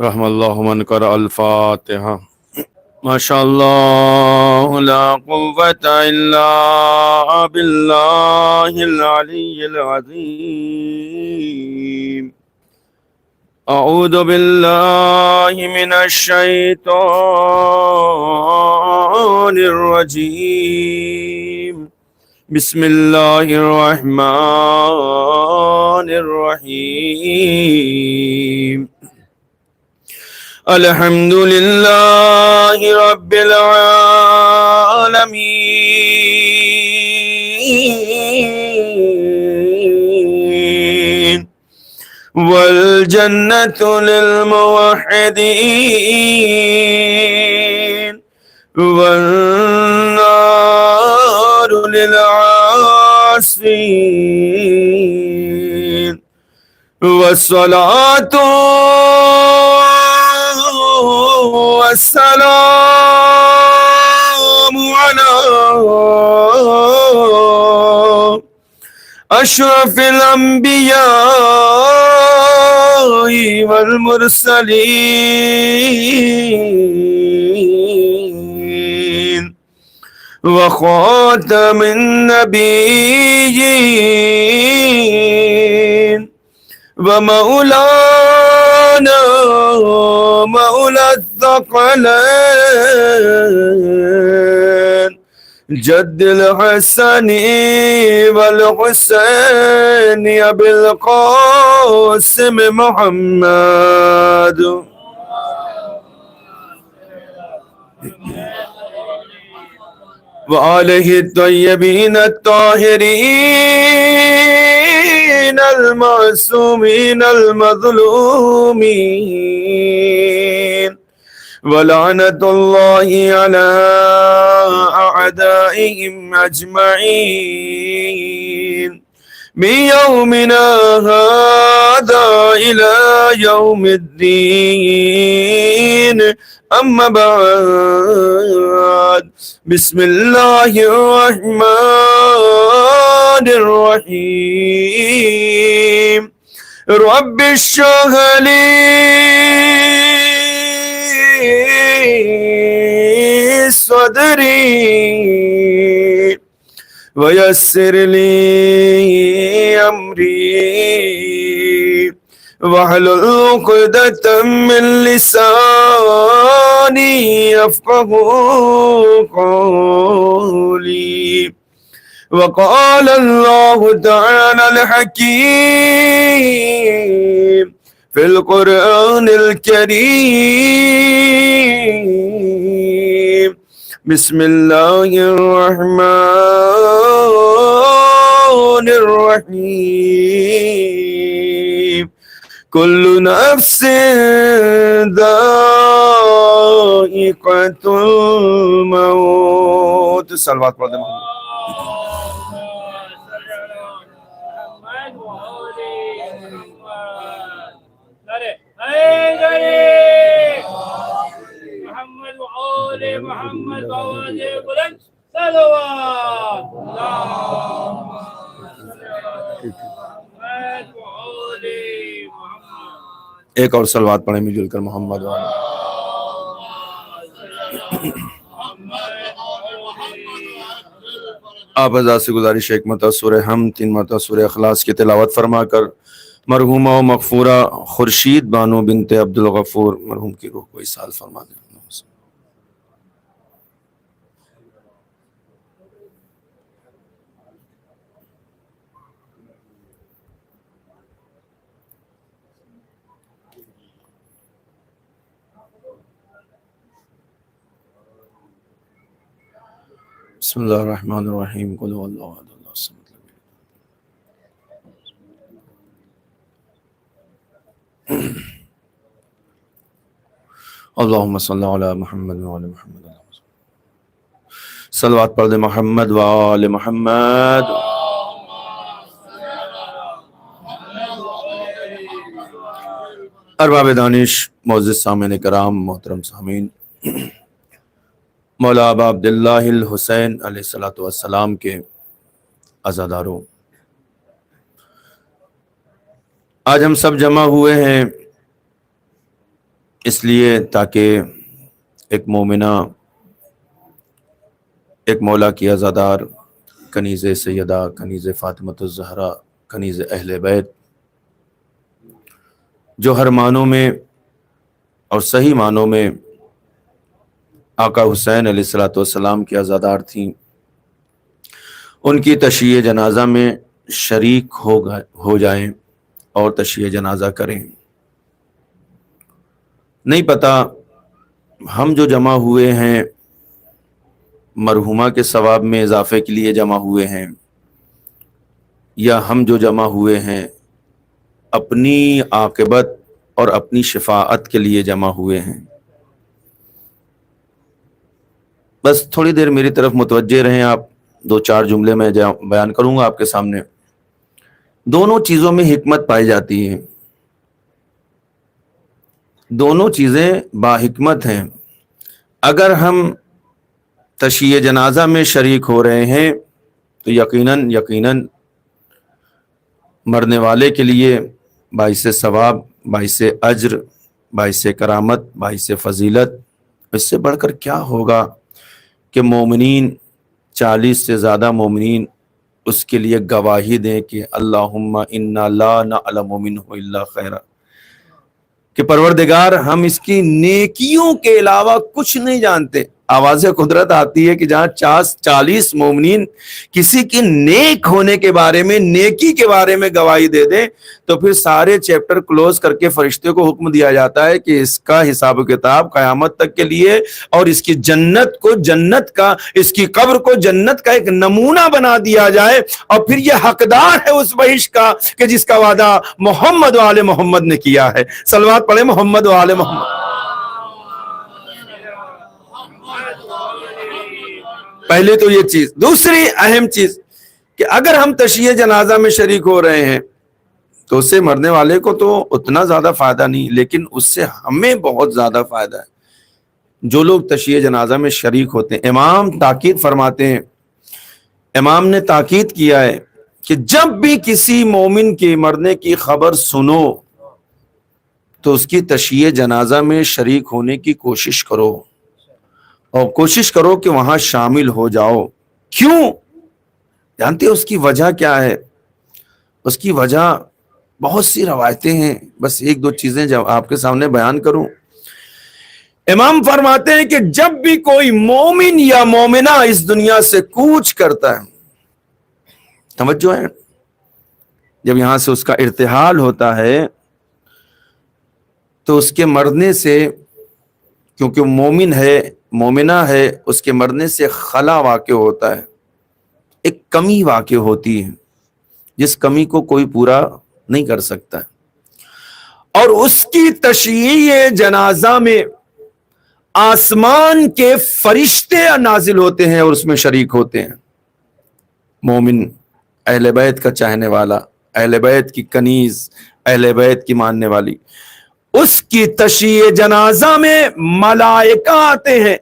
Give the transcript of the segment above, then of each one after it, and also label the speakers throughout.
Speaker 1: رحم اللہ من قرأ الفاتحہ. ماشاء اللہ لا قوة الا باللہ العلی العظیم. اعوذ باللہ من الشیطان الرجیم. بسم اللہ الرحمن الرحیم. الحمد للہ رب العالمین والجنة للموحدین والنار للعاصین والصلاة والسلام على أشرف الأنبياء والمرسلين وخاتم النبيين ومولانا مولى الثقلين جد الحسن والحسين أبي القاسم محمد وآله الطيبين الطاهرين المعصومين المظلومين ولعنة الله على أعدائهم أجمعين من يومنا هذا إلى يوم الدين. أما بعد بسم الله الرحمن الرحيم. رب اشرح لي صدري ويسر لي أمري واحلل عقدة من لساني يفقهوا قولي. وقال الله تعالى الحكيم في القرآن الكريم. بسم الله الرحمن الرحيم. كل نفس ذائقة الموت. صلوات پڑھ دیں.
Speaker 2: محمد باوجہ بلند صلوات.
Speaker 1: ایک اور صلوات پڑھیں مل جل کر محمد والا. آپ حضرات سے گزارش ایک مرتبہ سورہ حمد 3 مرتبہ سورہ اخلاص کی تلاوت فرما کر مرحومہ و مغفورہ خورشید بانو بنت عبدالغفور مرحوم کی روح کو ایصال فرما دیں. بسم اللہ الرحمن الرحیم. قل هو اللہ احد اللہ الصمد. اللہم صلی علی محمد وعلی محمد. صلوات پڑھ دے محمد وآل محمد. ارباب دانش، معزز سامعین کرام، محترم سامعین، مولا ابا عبداللہ الحسین علیہ السلام کے عزاداروں، آج ہم سب جمع ہوئے ہیں اس لیے تاکہ ایک مومنہ، ایک مولا کی عزادار، کنیز سیدہ، کنیز فاطمۃ الزہرا، کنیز اہل بیت، جو ہر معنوں میں اور صحیح معنوں میں آقا حسین علیہ الصلوۃ والسلام کی عزادار تھیں، ان کی تشییع جنازہ میں شریک ہو جائیں اور تشییع جنازہ کریں۔ نہیں پتہ ہم جو جمع ہوئے ہیں مرحومہ کے ثواب میں اضافے کے لیے جمع ہوئے ہیں، یا ہم جو جمع ہوئے ہیں اپنی عاقبت اور اپنی شفاعت کے لیے جمع ہوئے ہیں۔ بس تھوڑی دیر میری طرف متوجہ رہیں آپ، 2-4 جملے میں بیان کروں گا آپ کے سامنے۔ دونوں چیزوں میں حکمت پائی جاتی ہے، دونوں چیزیں باحکمت ہیں۔ اگر ہم تشییع جنازہ میں شریک ہو رہے ہیں تو یقیناً مرنے والے کے لیے باعث ثواب، باعث اجر، باعث کرامت، باعث فضیلت، اس سے بڑھ کر کیا ہوگا کہ مومنین، 40 سے زیادہ مومنین اس کے لیے گواہی دیں کہ اللہم انا لا نعلم منہ الا خیرا، کہ پروردگار ہم اس کی نیکیوں کے علاوہ کچھ نہیں جانتے۔ آواز قدرت آتی ہے کہ جہاں 40 مومنین کسی کی نیک ہونے کے بارے میں، نیکی کے بارے میں گواہی دے دیں تو پھر سارے چیپٹر کلوز کر کے فرشتے کو حکم دیا جاتا ہے کہ اس کا حساب و کتاب قیامت تک کے لیے، اور اس کی جنت کا، اس کی قبر کو جنت کا ایک نمونہ بنا دیا جائے، اور پھر یہ حقدار ہے اس بہشت کا کہ جس کا وعدہ محمد و آل محمد نے کیا ہے۔ صلوات پڑھیں محمد و آل محمد۔ پہلے تو یہ چیز۔ دوسری اہم چیز کہ اگر ہم تشییع جنازہ میں شریک ہو رہے ہیں تو اس سے مرنے والے کو تو اتنا زیادہ فائدہ نہیں، لیکن اس سے ہمیں بہت زیادہ فائدہ ہے جو لوگ تشییع جنازہ میں شریک ہوتے ہیں۔ امام تاکید فرماتے ہیں، امام نے تاکید کیا ہے کہ جب بھی کسی مومن کے مرنے کی خبر سنو تو اس کی تشییع جنازہ میں شریک ہونے کی کوشش کرو، اور کوشش کرو کہ وہاں شامل ہو جاؤ۔ کیوں؟ جانتے ہیں اس کی وجہ کیا ہے؟ اس کی وجہ بہت سی روایتیں ہیں، بس 1-2 چیزیں جب آپ کے سامنے بیان کروں۔ امام فرماتے ہیں کہ جب بھی کوئی مومن یا مومنہ اس دنیا سے کوچ کرتا ہے، توجہ ہے، جب یہاں سے اس کا ارتحال ہوتا ہے تو اس کے مرنے سے، کیونکہ مومن ہے، مومنہ ہے، اس کے مرنے سے خلا واقع ہوتا ہے، ایک کمی واقع ہوتی ہے جس کمی کو کوئی پورا نہیں کر سکتا، اور اس کی تشییع جنازہ میں آسمان کے فرشتے نازل ہوتے ہیں اور اس میں شریک ہوتے ہیں۔ مومن، اہل بیت کا چاہنے والا، اہل بیت کی کنیز، اہل بیت کی ماننے والی، اس کی تشییع جنازہ میں ملائکہ آتے ہیں،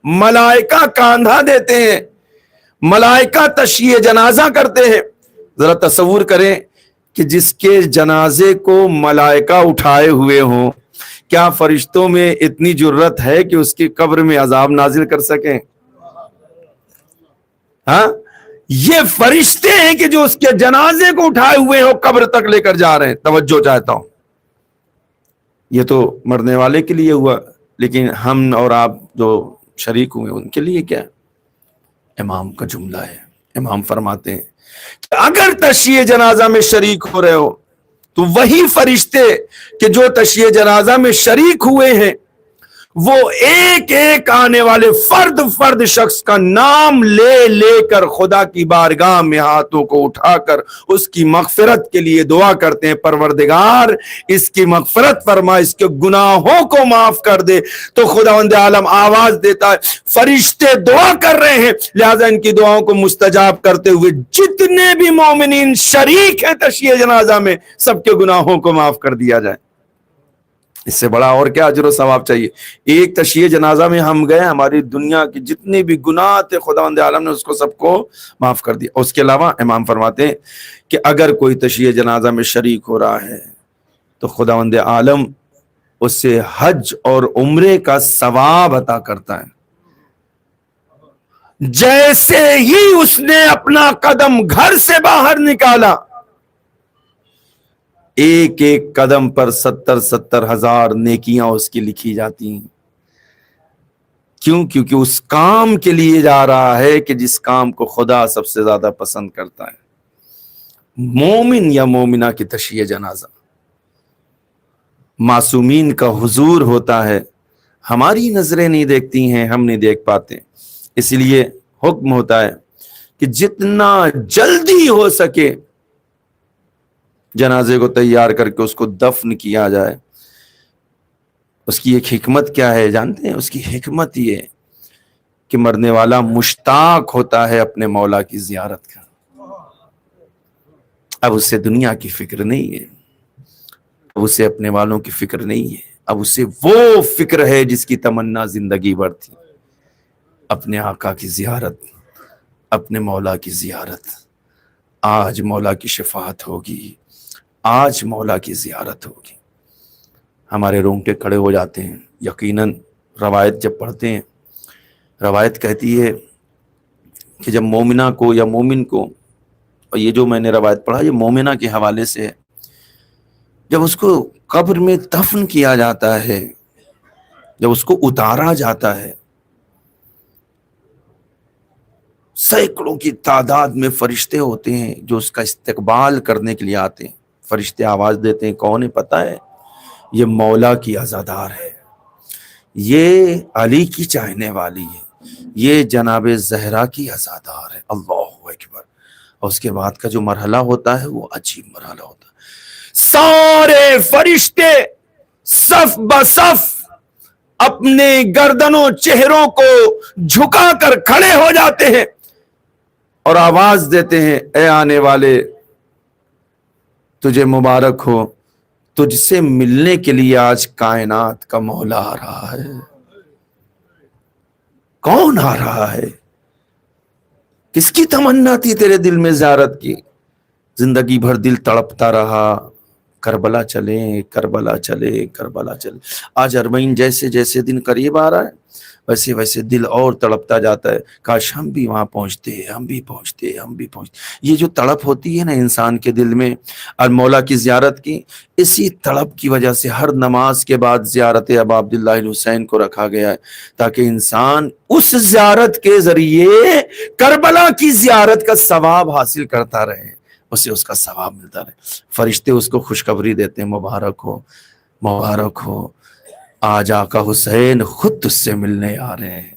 Speaker 1: ملائکہ کاندھا دیتے ہیں، ملائکہ تشییع جنازہ کرتے ہیں۔ ذرا تصور کریں کہ جس کے جنازے کو ملائکہ اٹھائے ہوئے ہوں، کیا فرشتوں میں اتنی جرت ہے کہ اس کی قبر میں عذاب نازل کر سکیں؟ ہاں، یہ فرشتے ہیں کہ جو اس کے جنازے کو اٹھائے ہوئے ہوں، قبر تک لے کر جا رہے ہیں۔ توجہ چاہتا ہوں، یہ تو مرنے والے کے لیے ہوا، لیکن ہم اور آپ جو شریک ہوئے ان کے لیے کیا؟ امام کا جملہ ہے، امام فرماتے ہیں کہ اگر تشییع جنازہ میں شریک ہو رہے ہو تو وہی فرشتے کہ جو تشییع جنازہ میں شریک ہوئے ہیں، وہ ایک ایک آنے والے فرد شخص کا نام لے لے کر خدا کی بارگاہ میں ہاتھوں کو اٹھا کر اس کی مغفرت کے لیے دعا کرتے ہیں، پروردگار اس کی مغفرت فرما، اس کے گناہوں کو معاف کر دے۔ تو خداوند عالم آواز دیتا ہے، فرشتے دعا کر رہے ہیں، لہذا ان کی دعاؤں کو مستجاب کرتے ہوئے جتنے بھی مومنین شریک ہیں تشییع جنازہ میں، سب کے گناہوں کو معاف کر دیا جائے۔ اس سے بڑا اور کیا اجر و ثواب چاہیے؟ ایک تشییع جنازہ میں ہم گئے، ہماری دنیا کے جتنے بھی گناہ تھے خداوند عالم نے اس کو سب کو معاف کر دیا۔ اس کے علاوہ امام فرماتے ہیں کہ اگر کوئی تشییع جنازہ میں شریک ہو رہا ہے تو خداوند عالم اسے حج اور عمرے کا ثواب عطا کرتا ہے۔ جیسے ہی اس نے اپنا قدم گھر سے باہر نکالا، ایک ایک قدم پر 70,000 نیکیاں اس کی لکھی جاتی ہیں۔ کیوں؟ کیونکہ اس کام کے لیے جا رہا ہے کہ جس کام کو خدا سب سے زیادہ پسند کرتا ہے۔ مومن یا مومنہ کی تشییع جنازہ، معصومین کا حضور ہوتا ہے، ہماری نظریں نہیں دیکھتی ہیں، ہم نہیں دیکھ پاتے، اس لیے حکم ہوتا ہے کہ جتنا جلدی ہو سکے جنازے کو تیار کر کے اس کو دفن کیا جائے۔ اس کی ایک حکمت کیا ہے جانتے ہیں؟ اس کی حکمت یہ کہ مرنے والا مشتاق ہوتا ہے اپنے مولا کی زیارت کا، اب اسے دنیا کی فکر نہیں ہے، اب اسے اپنے والوں کی فکر نہیں ہے، اب اسے وہ فکر ہے جس کی تمنا زندگی بھر تھی، اپنے آقا کی زیارت، اپنے مولا کی زیارت۔ آج مولا کی شفاعت ہوگی، آج مولا کی زیارت ہوگی، ہمارے رونگٹے کھڑے ہو جاتے ہیں۔ یقیناً روایت جب پڑھتے ہیں، روایت کہتی ہے کہ جب مومنہ کو یا مومن کو، اور یہ جو میں نے روایت پڑھا یہ مومنہ کے حوالے سے ہے، جب اس کو قبر میں دفن کیا جاتا ہے، جب اس کو اتارا جاتا ہے، سینکڑوں کی تعداد میں فرشتے ہوتے ہیں جو اس کا استقبال کرنے کے لیے آتے ہیں۔ فرشتے آواز دیتے ہیں، کون ہے پتہ ہے؟ یہ مولا کی عزادار ہے، یہ علی کی چاہنے والی ہے، یہ جناب زہرا کی عزادار ہے۔ اللہ اکبر۔ اور اس کے بعد کا جو مرحلہ ہوتا ہے وہ عجیب مرحلہ ہوتا ہے، سارے فرشتے صف بصف اپنے گردنوں چہروں کو جھکا کر کھڑے ہو جاتے ہیں اور آواز دیتے ہیں، اے آنے والے تجھے مبارک ہو، تجھ سے ملنے کے لیے آج کائنات کا مولا آ رہا ہے۔ کون آ رہا ہے؟ کس کی تمنا تھی تیرے دل میں زیارت کی؟ زندگی بھر دل تڑپتا رہا، کربلا چلیں، کربلا چلے، کربلا چلے۔ آج اربعین جیسے جیسے دن قریب آ رہا ہے ویسے ویسے دل اور تڑپتا جاتا ہے، کاش ہم بھی وہاں پہنچتے، ہم بھی پہنچتے، ہم بھی پہنچتے۔ یہ جو تڑپ ہوتی ہے نا انسان کے دل میں اور مولا کی زیارت کی، اسی تڑپ کی وجہ سے ہر نماز کے بعد زیارت ابا عبداللہ الحسین کو رکھا گیا ہے، تاکہ انسان اس زیارت کے ذریعے کربلا کی زیارت کا ثواب حاصل کرتا رہے، اسے اس کا ثواب ملتا رہے۔ فرشتے اس کو خوشخبری دیتے ہیں، مبارک ہو، مبارک ہو، آج آقا حسین خود تجھ سے ملنے آ رہے ہیں۔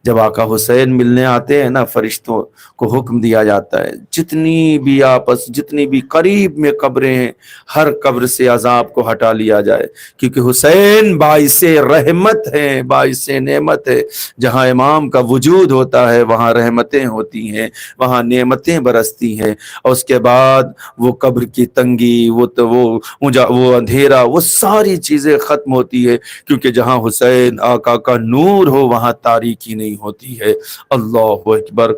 Speaker 1: جب آقا حسین ملنے آتے ہیں نا، فرشتوں کو حکم دیا جاتا ہے جتنی بھی قریب میں قبریں ہیں، ہر قبر سے عذاب کو ہٹا لیا جائے، کیونکہ حسین باعث رحمت ہے، باعث نعمت ہے۔ جہاں امام کا وجود ہوتا ہے وہاں رحمتیں ہوتی ہیں، وہاں نعمتیں برستی ہیں، اور اس کے بعد وہ قبر کی تنگی، وہ اندھیرا، وہ ساری چیزیں ختم ہوتی ہے، کیونکہ جہاں حسین آقا کا نور ہو وہاں تاریکی نہیں ہوتی ہے۔ اللہ اکبر۔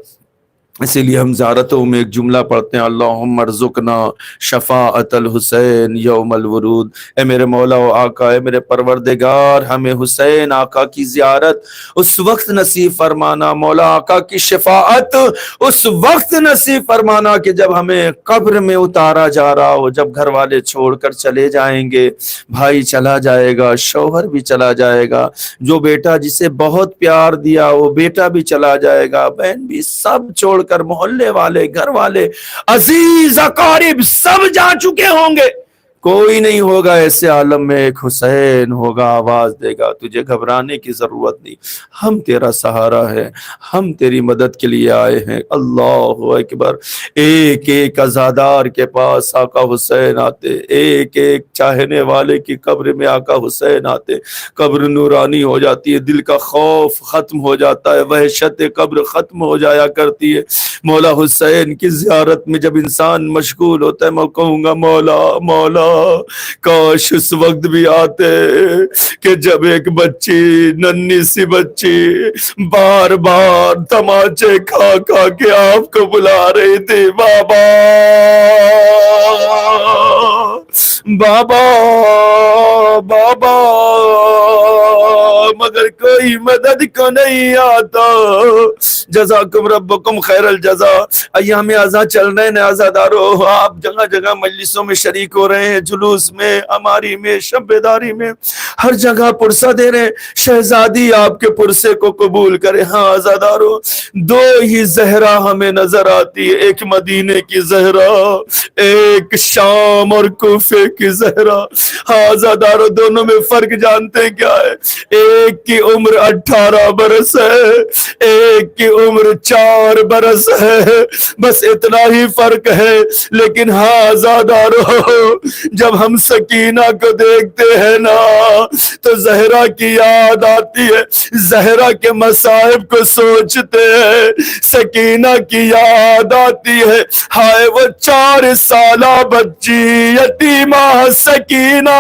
Speaker 1: اسی لیے ہم زیارتوں میں ایک جملہ پڑھتے ہیں، اللہم ارزقنا شفاعت الحسین یوم الورود۔ اے میرے مولا و آقا، اے میرے پروردگار، ہمیں حسین آقا کی زیارت اس وقت نصیب فرمانا، مولا آقا کی شفاعت اس وقت نصیب فرمانا کہ جب ہمیں قبر میں اتارا جا رہا ہو، جب گھر والے چھوڑ کر چلے جائیں گے، بھائی چلا جائے گا، شوہر بھی چلا جائے گا، جو بیٹا جسے بہت پیار دیا وہ بیٹا بھی چلا جائے گا، بہن بھی، سب چھوڑ کر محلے والے، گھر والے، عزیز اقارب سب جا چکے ہوں گے، کوئی نہیں ہوگا، ایسے عالم میں ایک حسین ہوگا، آواز دے گا، تجھے گھبرانے کی ضرورت نہیں، ہم تیرا سہارا ہے، ہم تیری مدد کے لیے آئے ہیں۔ اللہ اکبر۔ ایک ایک عزادار کے پاس آقا حسین آتے، ایک ایک چاہنے والے کی قبر میں آقا حسین آتے، قبر نورانی ہو جاتی ہے، دل کا خوف ختم ہو جاتا ہے، وحشت قبر ختم ہو جایا کرتی ہے۔ مولا حسین کی زیارت میں جب انسان مشغول ہوتا ہے، میں کہوں گا مولا مولا کاش اس وقت بھی آتے کہ جب ایک بچی ننھی سی بچی بار بار تماچے کھا کھا کے آپ کو بلا رہی تھی بابا بابا بابا، مگر کوئی مدد کو نہیں آتا۔ جزاکم ربکم خیر الجزا۔ ایام ازاں چل رہے ہیں عزادارو، آپ جگہ جگہ مجلسوں میں شریک ہو رہے ہیں، جلوس میں، ہماری میں، شب بیداری میں، ہر جگہ پرسہ دے رہے ہیں۔ شہزادی آپ کے پرسے کو قبول کرے۔ ہاں عزادارو، دو ہی زہرا ہمیں نظر آتی ہے، ایک مدینے کی زہرا، ایک شام اور کوفے کی زہرا۔ ہاں عزادارو، دونوں میں فرق جانتے ہیں کیا ہے؟ ایک کی عمر 18 برس ہے، ایک کی عمر 4 برس ہے، بس اتنا ہی فرق ہے۔ لیکن ہاں عزادارو، جب ہم سکینہ کو دیکھتے ہیں نا تو زہرا کی یاد آتی ہے، زہرا کے مصائب کو سوچتے ہیں، سکینہ کی یاد آتی ہے۔ ہائے وہ 4 سالہ بچی یتیمہ سکینہ۔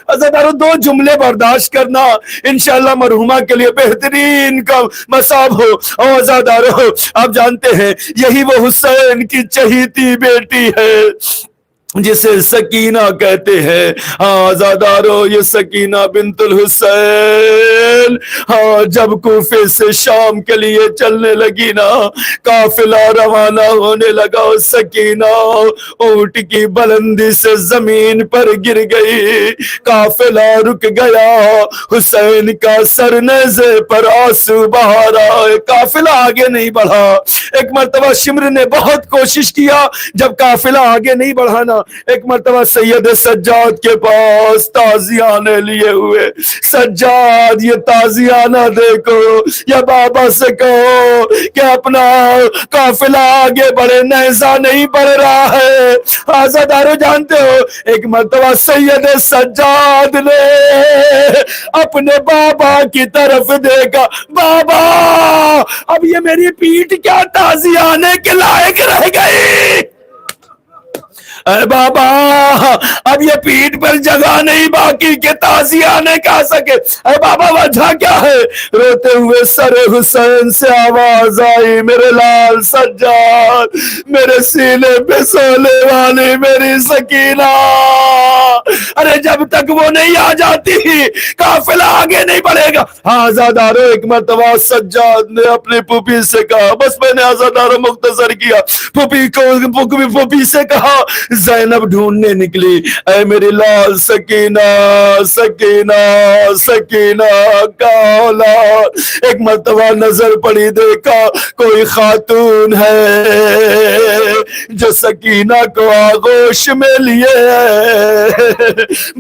Speaker 1: عزادارو، 2 جملے برداشت کرنا، انشاءاللہ مرحومہ کے لیے بہترین کا مصاب ہو۔ اور عزادارو، آپ جانتے ہیں یہی وہ حسین کی چہیتی بیٹی ہے جسے سکینہ کہتے ہیں۔ ہاں عزادارو، یہ سکینہ بنت الحسین ہاں جب کوفے سے شام کے لیے چلنے لگی نا، قافلہ روانہ ہونے لگا، سکینہ اونٹ کی بلندی سے زمین پر گر گئی، قافلہ رک گیا، حسین کا سر نیزے پر آنسو بہا رہا ہے، قافلہ آگے نہیں بڑھا۔ ایک مرتبہ شمر نے بہت کوشش کیا، جب قافلہ آگے نہیں بڑھانا، ایک مرتبہ سید سجاد کے پاس تازیانے لیے ہوئے، سجاد یہ تازیانہ دیکھو، یا بابا سے کہو کہ اپنا قافلہ آگے بڑھے، نیزہ نہیں بڑھ رہا ہے۔ عزادارو جانتے ہو، ایک مرتبہ سید سجاد نے اپنے بابا کی طرف دیکھا، بابا اب یہ میری پیٹھ کیا تازیانے کے لائق رہ گئی؟ اے بابا اب یہ پیٹھ پر جگہ نہیں باقی کہ تازیانے کہہ سکے۔ اے بابا وجہ کیا ہے؟ روتے ہوئے سر حسین سے آواز آئی، میرے لال سجاد، میرے سینے پہ سونے والی میری سکینہ، ارے جب تک وہ نہیں آ جاتی قافلہ آگے نہیں بڑھے گا۔ ہاں عزادارو، ایک مرتبہ سجاد نے اپنی پھوپھی سے کہا، بس میں نے عزادارو مختصر کیا، پھوپھی سے کہا، زینب ڈھونڈنے نکلی، اے میری لال سکینہ، سکینہ، سکینہ کا اولاد۔ ایک مرتبہ نظر پڑی، دیکھا کوئی خاتون ہے جو سکینہ کو آغوش میں لیے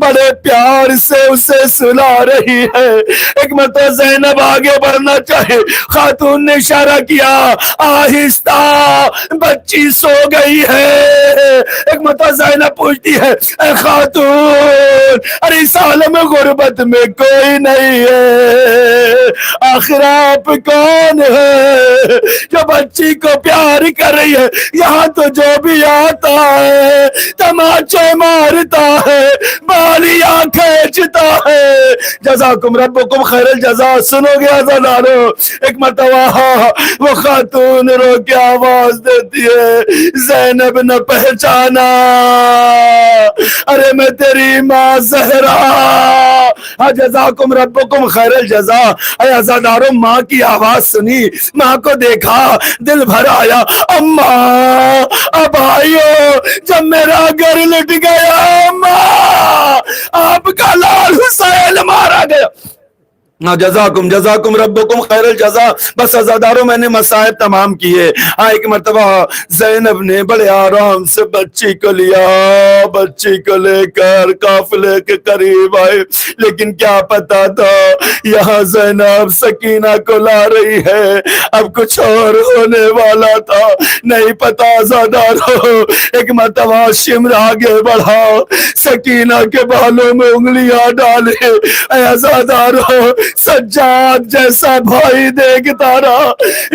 Speaker 1: بڑے پیار سے اسے سلا رہی ہے۔ ایک مرتبہ زینب آگے بڑھنا چاہے، خاتون نے اشارہ کیا، آہستہ، بچی سو گئی ہے۔ ایک مرتبہ زینب پوچھتی ہے، اے خاتون، ارے اس عالم غربت میں کوئی نہیں ہے، آخر آپ کون ہے جو بچی کو پیار کر رہی ہے؟ یہاں تو جو بھی آتا ہے تماچے مارتا ہے، بالیاں کھینچتا ہے۔ جزاکم ربکم خیر الجزا۔ سنو گے عزادارو، ایک مرتبہ وہ خاتون رو کے آواز دیتی ہے، زینب نہ پہچانا، ارے میں تیری ماں زہرا۔ جزاکم ربکم خیر الجزا۔ اے عزادارو، ماں کی آواز سنی، ماں کو دیکھا، دل بھر آیا، اماں اب آئیو، جب میرا گھر لٹ گیا، ماں آپ کا لال حسین مارا گیا۔ جزاکم ربکم خیر الجزا۔ بس عزادارو، میں نے مصائب تمام کیے۔ ایک مرتبہ زینب نے بڑے آرام سے بچی کو لیا، بچی کو لے کر قافلے کے قریب آئے، لیکن کیا پتا تھا یہاں زینب سکینہ کو لا رہی ہے، اب کچھ اور ہونے والا تھا، نہیں پتا عزادارو۔ ایک مرتبہ شمر آگے بڑھا، سکینہ کے بالوں میں انگلیاں ڈالے، اے عزادارو سجاد جیسا بھائی دیکھتا رہا،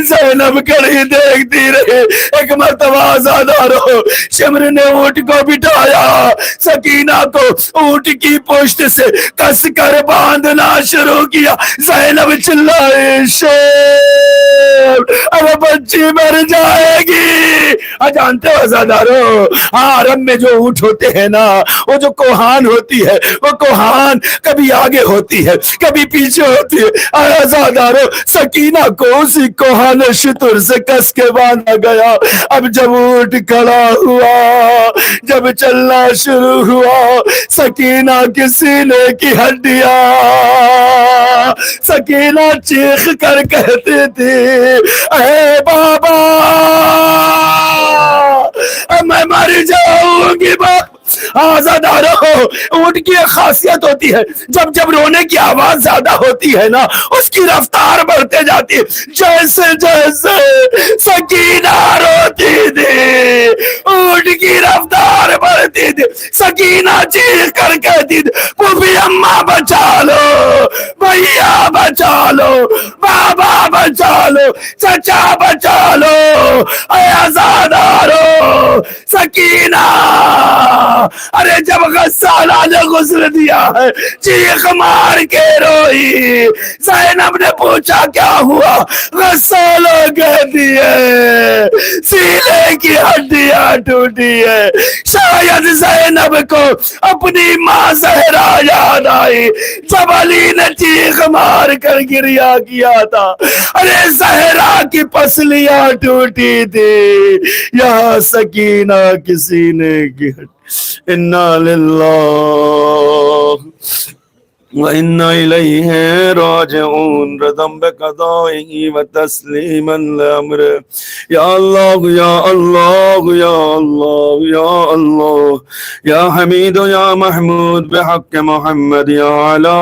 Speaker 1: زینب کڑی دیکھتی رہی۔ ایک مرتبہ آزادارو، شمر نے اونٹ کو بٹھایا، سکینہ کو اونٹ کی پشت سے کس کر باندھنا شروع کیا۔ زینب چلائی، شیر اب بچی مر جائے گی۔ جانتے ہو آزادارو، عرب میں جو اونٹ ہوتے ہیں نا، وہ جو کوہان ہوتی ہے، وہ کوہان کبھی آگے ہوتی ہے کبھی پیچھے ہوتی ہے۔ آزادارو، سکینہ کو اسی کوہان شتر سے کس کے باندھا گیا۔ اب جب اونٹ کھڑا ہوا، جب چلنا شروع ہوا، سکینہ کی سینے کی ہڈیاں، سکینہ چیخ کر کہتی تھی، اے بابا میں مر جاؤں گی باپ۔ آزادارو، اونٹ کی ایک خاصیت ہوتی ہے، جب جب رونے کی آواز زیادہ ہوتی ہے نا، اس کی رفتار بڑھتے جاتی ہے۔ جیسے جیسے سکینہ روتی تھی، اونٹ کی رفتار بڑھتی تھی۔ سکینہ چیخ کر کہتی تھی، پھوپھی اماں بچا لو، بھیا بچا لو، بابا بچا لو، چچا بچا لو۔ اے آزادارو، سکینہ، ارے جب غسالہ نے غسل دیا ہے، چیخ مار کے روئی۔ زینب نے پوچھا کیا ہوا؟ غسالہ کہتی ہے سینے کی ہڈیاں ٹوٹی ہے۔ شاید زینب کو اپنی ماں زہرا یاد آئی جب علی نے چیخ مار کر گریا کیا تھا۔ ارے زہرا کی پسلیاں ٹوٹی تھی، یہاں سکینہ کی سینے کی ہڈی۔ انا للہ وَإِنَّا إِلَيْهِ رَاجِعُونَ رَضًا بِقَضَائِهِ وَتَسْلِيمًا لِأَمْرِهِ۔ یا اللہ یا اللہ یا اللہ یا اللہ، یا حمید یا محمود بحق محمد، یا علا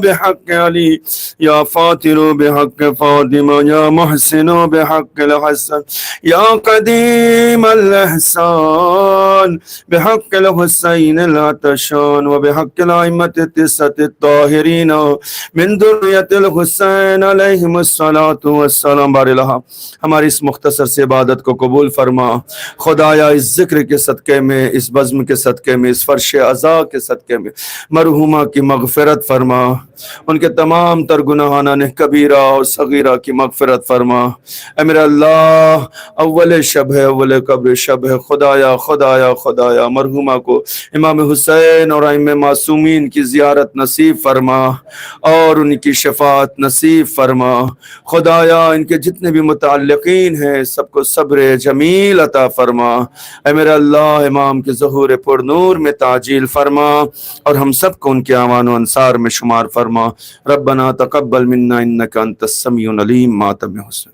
Speaker 1: بحق علی، یا فاطر بحق فاطمہ، یا محسن بحق الحسن، یا قدیم الاحسان بحق الحسین العطشان، وبحق الائمة التسعة الطاہرین من ذریۃ الحسین علیہم الصلاۃ والسلام۔ بار الہ ہماری اس مختصر سے عبادت کو قبول فرما خدایا۔ اس ذکر کے صدقے میں، اس بزم کے صدقے میں، اس فرش عزا کے صدقے میں مرحومہ کی مغفرت فرما، ان کے تمام تر گناہان کبیرہ اور صغیرہ کی مغفرت فرما۔ اے میرے اللہ، اول شب ہے، اول قبر شب ہے، خدایا خدایا خدایا، مرحومہ کو امام حسین اور ائمہ معصومین کی زیارت نصیب فرما اور ان کی شفاعت نصیب فرما۔ خدایا ان کے جتنے بھی متعلقین ہیں سب کو صبر جمیل عطا فرما۔ اے میرے اللہ، امام کے ظہور پر نور میں تعجیل فرما اور ہم سب کو ان کے اعوان و انصار میں شمار فرما۔ ربنا تقبل منا انک انت السمیع العلیم۔ ماتم حسین۔